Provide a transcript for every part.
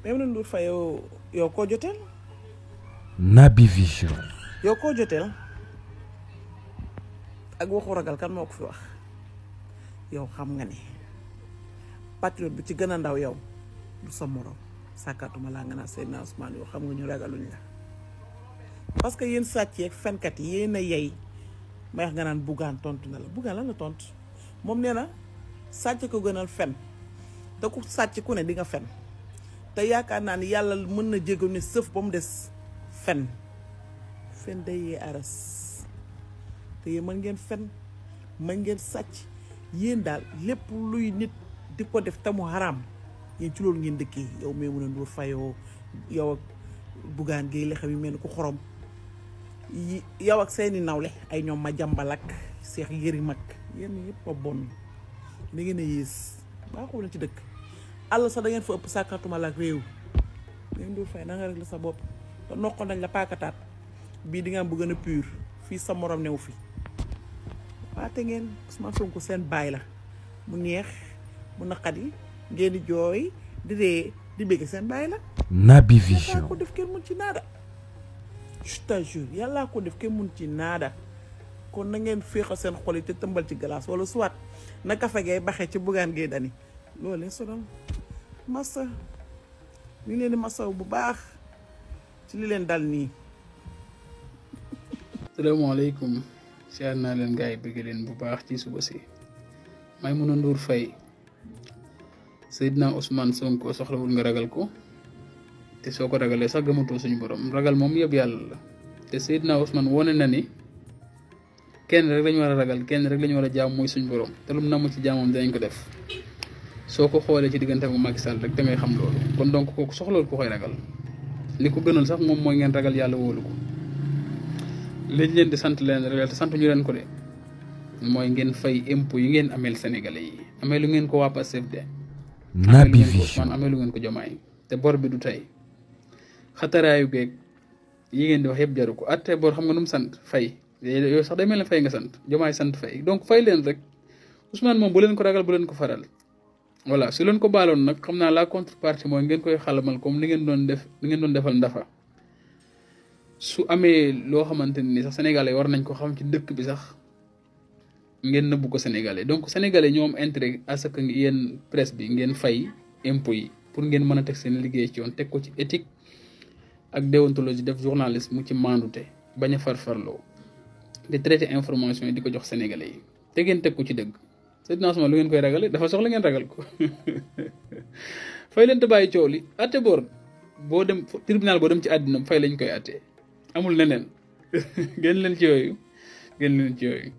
Maimouna Ndour Faye yow koo joteel. Naby Vision. yow koo joteel ak waxu ragal kan moo ko fi wax yow xam nga ne patriote bi ci gën a ndaw yow du sa morom sàkkaatuma laa nga naa Seydina Ousmane yow xam nga ñu ragaluñ la parce que yéen sàcc yeeg fenkat yi yéen a yey may wax nga naan Bougane tontu na la Bougane lan la tontu moom nee na sàcc ko gënal fen da ko sàcc ku ne di nga fen te yaakaar naa ni yàlla mën na jégal ne sëf ba mu des fen day yee aras te yéen mën ngeen fen mën ngeen sàcc yéen daal lépp luy nit di ko def te mu xaraam yéen ci loolu ngeen dëkkee yow Maimouna Ndour Faye yow ak Bougane Gueye li xam yi mel ni ku xorom yow ak seeni nawle ay ñoom ma jàmbal ak Cheikh Yérim mag yéen yëpp a bon da ngeen a yées baaxul na ci dëkk àll sax da ngeen fa ëpp sàkkatuma la ak réew Maimouna Ndour Faye na nga rek la sa bopp te noqoon nañ la paakataat bii di nga am bu gën a pur fii sa morom new fi waate ngeen Ousmane Sonko seen baay la mu neex mu naqadi ngeen di jooy di dee di bëgg seen baay la. Naby Vision. yàllaa ko def kenn mun ci naada je te jure yàllaa ko def kenn mun ci naada kon na ngeen féexal seen xol yi te tëmbal ci glace wala soit na kafe gay baxee ci Bougane Gueye Dany loolu leen sonal massa ñu leen di massaw bu baax ci li leen dal nii. salaamaaleykum siyaar naa leen gars yi bëgg leen bu baax ci suba si Maimouna Ndour Faye Seydina Ousmane Sonko soxlawul nga ragal ko te soo ko ragalee sax gëmatoo suñu borom ragal moom yëpp yàlla la te Seydina Ousmane wone na ni kenn rek lañu war a ragal kenn rek lañu war a jaam mooy suñu borom te lu mu namm ci jaamam dinañ ko def soo ko xoolee ci diggante ak Macky Sall rek da ngay xam loolu kon donc kooku soxlawul ko koy ragal li ko gënal sax moom mooy ngeen ragal yàlla wóolu ko liñ leen di sant leen rek te sant ñu leen ko de mooy ngeen fay impôt yi ngeen ameel sénégalais yi amee lu ngeen ko waa Pastef de Naby Vision amee lu ngeen ko jomaay te bor bi du tey xataraayu geeg yi ngeen di wax yëpp jaru ko atte bor xam nga nu mu sant fay yow sax day mel ne fay nga sant jomaay sant fay donc fay leen rek Ousmane moom bu leen ko ragal bu leen ko faral voilà su leen ko baaloon nag xam naa la contrepartie mooy ngeen koy xalamal comme li ngeen doon defal ndafa su amee loo xamante ni sax sénégalais war nañ ko xam ci dëkk bi sax ngeen nëbbu ko sénégalais donc sénégalais ñoo am intérêt à ce que yéen presse bi ngeen fay impôts yi pour ngeen mën a teg seen liggéey ci yoon teg ko ci éthique ak déontologie def journalisme mu ci mandute bañ a farfarloo di traité information yi di ko jox sénégalais yi te ngeen teg ko ci dëgg Seydina Ousmane lu ngeen koy ragale dafa soxla ngeen ragal ko fay leen te bàyyi coow li atte boor boo dem tribunal boo dem ci àddina fay lañ koy atte amul neneen génn leen ci yooyu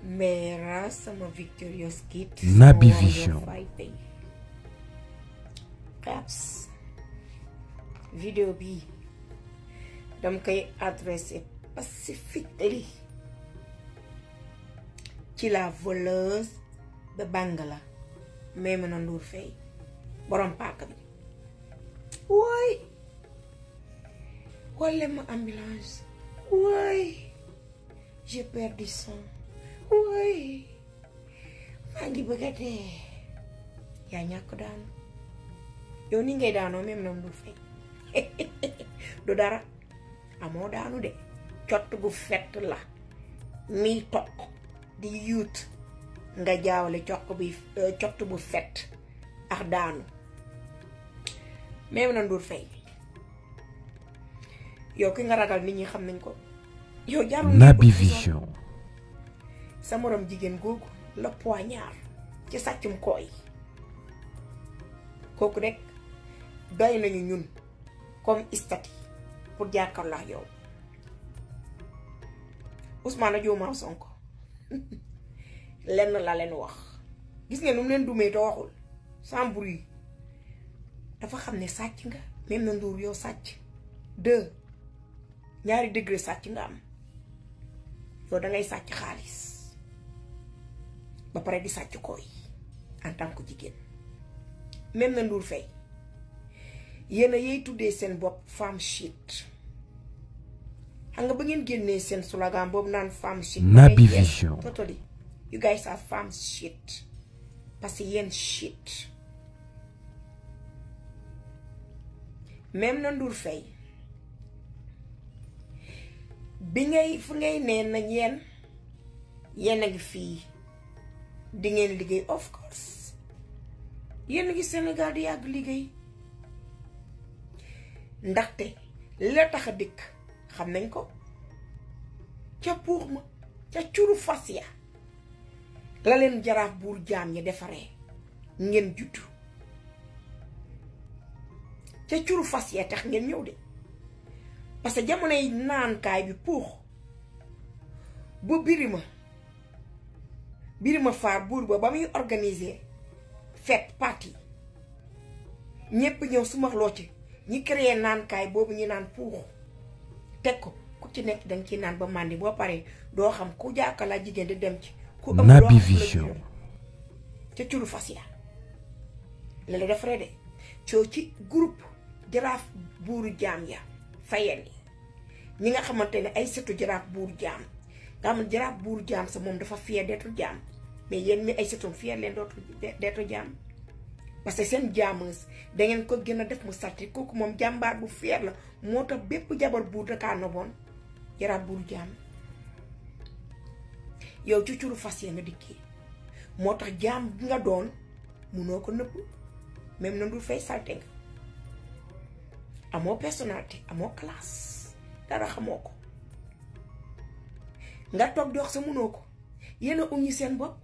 Mera sama Victorious Kid Naby Vision Caps vidéo bi dam koy adressé pacifically ci la voleuse de Bangala Maimouna Ndour Faye borom paaka bi wooy walla ma ambulance wooy j'ai perdu sang wooy maa ngi bëgg a dee yaa ñàkk daanu yow ni ngay daanoo Maimouna Ndour Faye du dara amoo daanu de cott bu fett la miy toq di yuut nga jaawale cott bu fett ak daanu Maimouna Ndour Faye yow ki nga ragal nit ñi xam nañ ko yow jarul Naby Vision sa morom jigéen googu la poignard ci sàccum kooy kooku rek doy nañu ñun comme istati pour jàkkaarloo ak yow Ousmane Diomaye Sonko lenn la leen wax gis ngeen nu mu leen dumee te waxul sans bruit dafa xam ne sàcc nga Maimouna Ndour yow sàcc 2 ñaari degré sàcc nga am yow dangay sàcc xaalis ba pare di sàcc koy en tant que jigéen Maimouna Ndour Faye yéen a yey tuddee seen bopp femme shit xam nga ba ngeen génnee seen slogan boobu naan femme shit. Naby Vision. Totally you guys are femme shit parce que yéen shit. même na Ndour Faye bi ngay fu ngay nee na yéen a ngi fii di ngeen liggéey of course yéen a ngi Sénégal di yàgg liggéey ndaxte li la tax a dikk xam nañ ko ca pour ma ca curu fas ya la leen jaraaf buur jaam ñi defaree ngeen juddu ca curu fas ya tax ngeen ñëw de parce que jamonoy naankaay bi pour bu birima faar buur ba muy organiser fête party ñépp ñëw sumaxloo ci ñi créé naankaay boobu ñu naan pour teg ko ku ci nekk danga ci naan ba màndi boo paree doo xam ku jàkkalaa jigéen di dem ci ku ëmb Naby Vision. ca curu fas ya la la defaree de coo ci groupe jaraaf buuru jaam ya fayeen yi ñi nga xamante ne ay sëtu jaraaf buuru jaam nga xam ne jaraaf buuru jaam sa moom dafa fier deetu jaam mais yéen mi ay sëtum fier leen dootu deetu jaam parce que seen jaameuse dangeen ko gën a def mu sarti kooku moom jàmbaar bu fier la moo tax bépp jabar buur dakaa noboon jaraaf buuru jaam yow ci curu fas ya nga dikkee moo tax jaam bi nga doon munoo ko nëbb même na Ndour Faye salte nga amoo personnalité amoo classe dara xamoo ko nga toog di wax sa munoo ko yéen a uñi seen bopp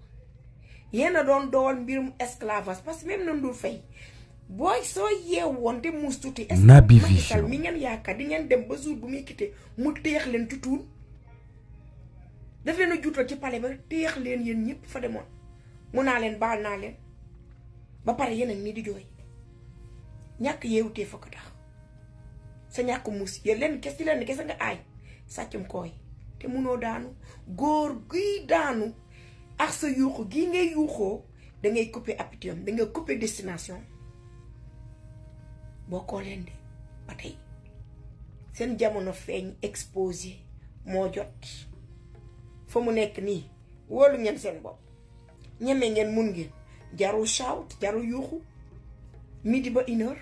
yéen a doon dool mbirum esclavage parce que même na Ndour Faye booy soo yeew woon te muus tuuti Naby Macky Sall Vision. mi ngeen yaakaar di ngeen dem ba jour bu muy quitté mu téex leen ci tuun daf leen a juutal ci palais ba téex leen yéen ñëpp fa demoon mun naa leen baal naa leen ba pare yéen a nii di jooy ñàkk yeewutee fa ko tax sa ñàkk muus yéen leen kes ci leen kese nga aay sàccum kooy te munoo daanu góor guy daanu ak sa yuuxu gii ngay yuuxoo dangay couper appétit dangay couper destination boo koo leen de ba tey seen jamono feeñ exposé moo jot fa mu nekk nii wóolu ngeen seen bopp ñeme ngeen mun ngeen jarul shout jarul yuuxu midi ba 1h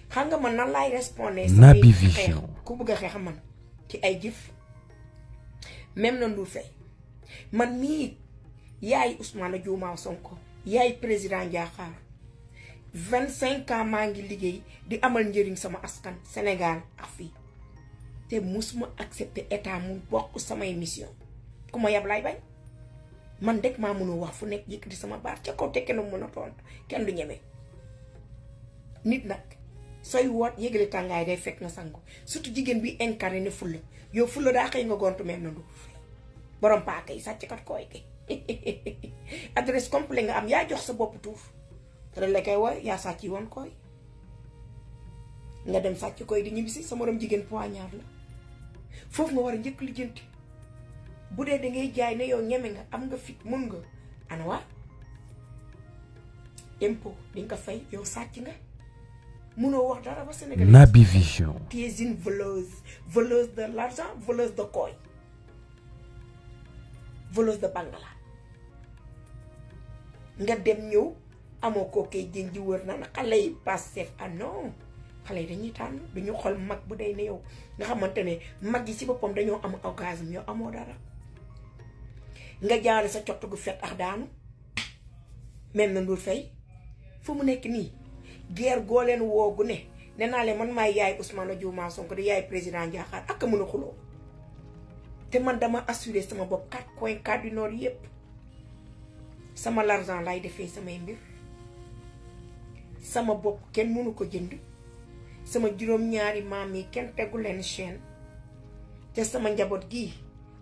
xam nga man nan laay respondre Naby xeex Vision. ku bëgg a xeex man ci ay jëf même na Ndour Faye man mii yaay Ousmane Diomaye Sonko yaay président Ndiakhar 25 ans maa ngi liggéey di amal njëriñ sama askan Sénégal ak fii te musuma accepter état mu bokk samay mission ku ma yab laay bañ man dëkk maa mënoo wax fu nekk yëkkati sama baat ca kaw te kenn mën a tontu kenn du ñeme nit nag sooy woot yëgale tàngaay day fekk nga sangu surtout jigéen bi incarné ne fulla yow fulla daa xëy nga gontu mel na Ndour Faye borom paaka yi sàcckat kooy ki adresse complet nga am yaa jox sa bopp tuuf te la koy wooy yaa sàcc yi woon kooy nga dem sàcc koy di ñibbisi sa morom jigéen poignard la foofu nga war a njëkk lijjanti bu dee dangay jaay ne yow ñeme nga am nga fit mun nga ana waa impôt di nga ko fay yow sàcc nga munoo wax dara ba Sénégal Naby Vision. tu es une voleuse de l'argent voleuse de koy voleuse de bangala nga dem ñëw amoo koo koy jën ji wër na xale yi Pastef ah non xale yi dañuy tànn duñu xool mag bu day ne yow nga xamante ne mag yi ci boppam dañoo am orgasme yow amoo dara nga jaare sa cott gu fet ak daanu même na Ndour Faye fu mu nekk nii guerre goo leen woogu ne nee naa leen man maay yaay Ousmane Diomaye Sonko di yaay président Ndiakhar ak a mën a xuloo te man dama assuré sama bopp 4 coins 4 du nord yépp sama l'argent lay defee samay mbir sama bopp kenn mënu ko jënd sama juróom-ñaari maam yi kenn tegu leen chaîne te sama njaboot gii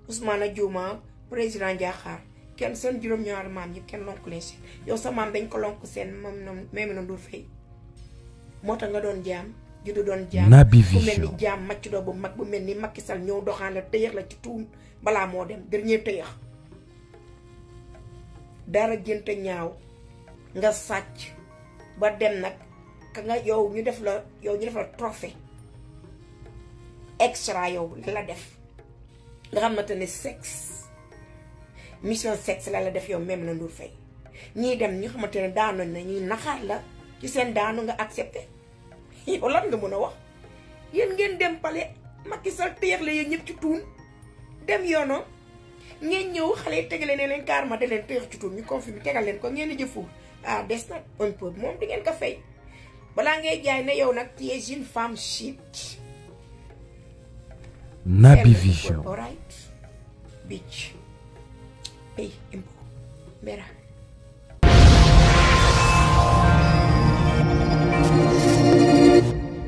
Ousmane Diomaye président Ndiakhar kenn seen juróom-ñaari maam yi kenn lonk leen chaîne yow sa maam dañ ko lonk seen même na Ndour Faye moo tax nga doon jaam juddu doon jaam Naby ku mel ni Vision. jaam macc doo bu mag bu mel ni Macky Sall ñëw doxaan la tëyëx la ci tuun balaa moo dem dernier tëyëx dara jënte ñaaw nga sàcc ba dem nag ka nga yow ñu def la trophée extra yow la def nga xamante ne sexe mission sexe la def yow même la Ndour Faye ñii dem ñu xamante ne daanu na ñuy naxaat la ci seen daanu nga accepté yow lan nga mën a wax yéen ngeen dem pale Macky Sall téyex la yéen ñëpp ci tuun dem yoonoo ngeen ñëw xale tegale ne leen carrément da leen téyex ci tuun ñu confirmé tegal leen ko ngeen di jëfu ah des na un peu moom di ngeen ko fay balaa ngay jaay ne yow nag tu es une femme chic. Naby Vision. All right. Bitch. Hey, impo. Mera.